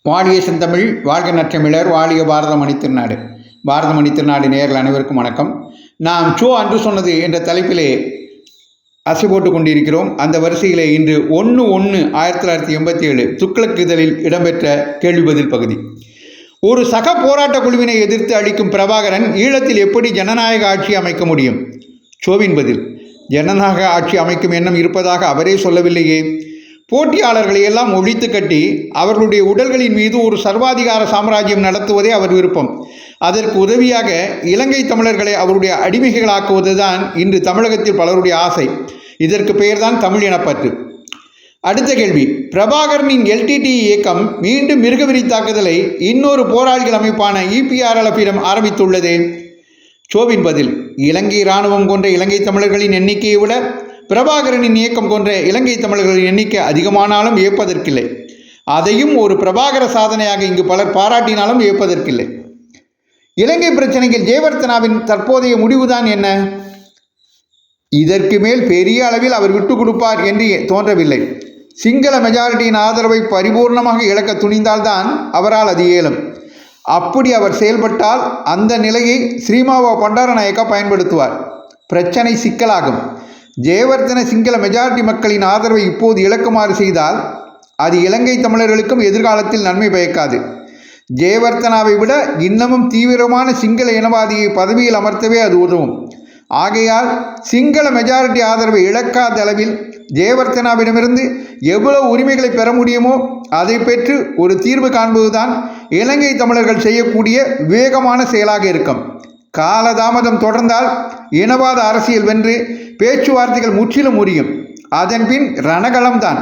வாழிய செந்தமிழ், வாழ்க நற்றமிழர், வாழிய பாரதமணி திருநாடு. பாரதமணி திருநாடு நேயர்கள் அனைவருக்கும் வணக்கம். நாம் சோ அன்று சொன்னது என்ற தலைப்பிலே அசை போட்டு கொண்டிருக்கிறோம். அந்த வரிசையிலே இன்று 1/1/1987 துக்ளக் இதழில் இடம்பெற்ற கேள்வி பதில் பகுதி. ஒரு சக போராட்ட குழுவினை எதிர்த்து அளிக்கும் பிரபாகரன் ஈழத்தில் எப்படி ஜனநாயக ஆட்சி அமைக்க முடியும்? சோவின் பதில்: ஜனநாயக ஆட்சி அமைக்கும் எண்ணம் இருப்பதாக அவரே சொல்லவில்லையே. போட்டியாளர்களை எல்லாம் ஒழித்து கட்டி அவர்களுடைய உடல்களின் மீது ஒரு சர்வாதிகார சாம்ராஜ்யம் நடத்துவதே அவர் விருப்பம். அதற்கு உதவியாக இலங்கை தமிழர்களை அவருடைய அடிமைகளாக்குவதுதான் இன்று தமிழகத்தில் பலருடைய ஆசை. இதற்கு பெயர்தான் தமிழ் இனப்பற்று. அடுத்த கேள்வி: பிரபாகரனின் எல்டிடி இயக்கம் மீண்டும் மிருகவெறி தாக்குதலை இன்னொரு போராளிகள் அமைப்பான EPRLF-இடம் ஆரம்பித்துள்ளது. சோவின் பதில்: இலங்கை இராணுவம் கொன்ற இலங்கை தமிழர்களின் எண்ணிக்கையை விட பிரபாகரனின் இயக்கம் கொன்ற இலங்கை தமிழர்களின் எண்ணிக்கை அதிகமானாலும் வியப்பதற்கில்லை. அதையும் ஒரு பிரபாகர சாதனையாக இங்கு பலர் பாராட்டினாலும் வியப்பதற்கில்லை. இலங்கை பிரச்சனையில் ஜெயவர்த்தனாவின் தற்போதைய முடிவுதான் என்ன? இதற்கு மேல் பெரிய அளவில் அவர் விட்டு கொடுப்பார் என்று தோன்றவில்லை. சிங்கள மெஜாரிட்டியின் ஆதரவை பரிபூர்ணமாக இழக்க துணிந்தால்தான் அவரால் அது இயலும். அப்படி அவர் செயல்பட்டால் அந்த நிலையை ஸ்ரீமாவோ பண்டாரநாயக்கா பயன்படுத்துவார். பிரச்சனை சிக்கலாகும். ஜெயவர்த்தன சிங்கள மெஜாரிட்டி மக்களின் ஆதரவை இப்போது இழக்குமாறு செய்தால் அது இலங்கை தமிழர்களுக்கும் எதிர்காலத்தில் நன்மை பயக்காது. ஜெயவர்த்தனாவை விட இன்னமும் தீவிரமான சிங்கள இனவாதியை பதவியில் அமர்த்தவே அது உதவும். ஆகையால் சிங்கள மெஜாரிட்டி ஆதரவை இழக்காத அளவில் ஜெயவர்த்தனாவிடமிருந்து எவ்வளவு உரிமைகளை பெற முடியுமோ அதை பெற்று ஒரு தீர்வு காண்பதுதான் இலங்கை தமிழர்கள் செய்யக்கூடிய விவேகமான செயலாக இருக்கும். காலதாமதம் தொடர்ந்தால் இனவாத அரசியல் வென்று பேச்சுவார்த்தைகள் முற்றிலும் முறியும். அதன்பின் ரணகளம்தான்,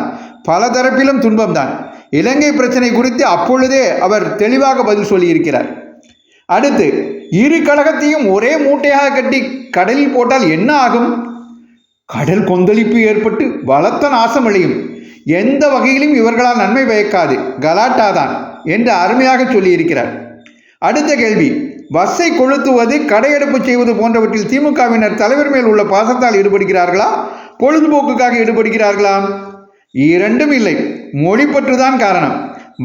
பல தரப்பிலும் துன்பம்தான். இலங்கை பிரச்சனை குறித்து அப்பொழுதே அவர் தெளிவாக பதில் சொல்லியிருக்கிறார். அடுத்து: இரு கழகத்தையும் ஒரே மூட்டையாக கட்டி கடலில் போட்டால் என்ன ஆகும்? கடல் கொந்தளிப்பு ஏற்பட்டு பலத்த நாசம் விளையும். எந்த வகையிலும் இவர்களால் நன்மை பயக்காது, கலாட்டாதான் என்று அருமையாக சொல்லியிருக்கிறார். அடுத்த கேள்வி: பஸ்ஸை கொளுத்துவது, கடையெடுப்பு செய்வது போன்றவற்றில் திமுகவினர் தலைவர் மேல் உள்ள பாசத்தால் ஈடுபடுகிறார்களா, பொழுதுபோக்குக்காக ஈடுபடுகிறார்களா? இரண்டும் இல்லை, மொழிப்பற்றுதான் காரணம்.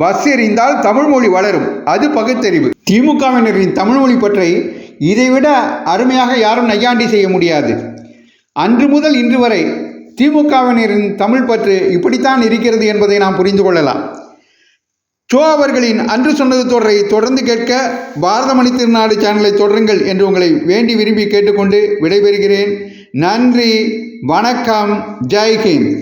பஸ் எறிந்தால் தமிழ் மொழி வளரும், அது பகுத்தறிவு. திமுகவினரின் தமிழ் மொழி பற்றை இதைவிட அருமையாக யாரும் நையாண்டி செய்ய முடியாது. அன்று முதல் இன்று வரை திமுகவினரின் தமிழ் பற்று இப்படித்தான் இருக்கிறது என்பதை நாம் புரிந்து கொள்ளலாம். சோ அவர்களின் அன்று சொன்னது தொடரை தொடர்ந்து கேட்க பாரதமணி திருநாடு சேனலை தொடருங்கள் என்று உங்களை வேண்டி விரும்பி கேட்டுக்கொண்டு விடைபெறுகிறேன். நன்றி, வணக்கம், ஜெய் ஹிந்த்.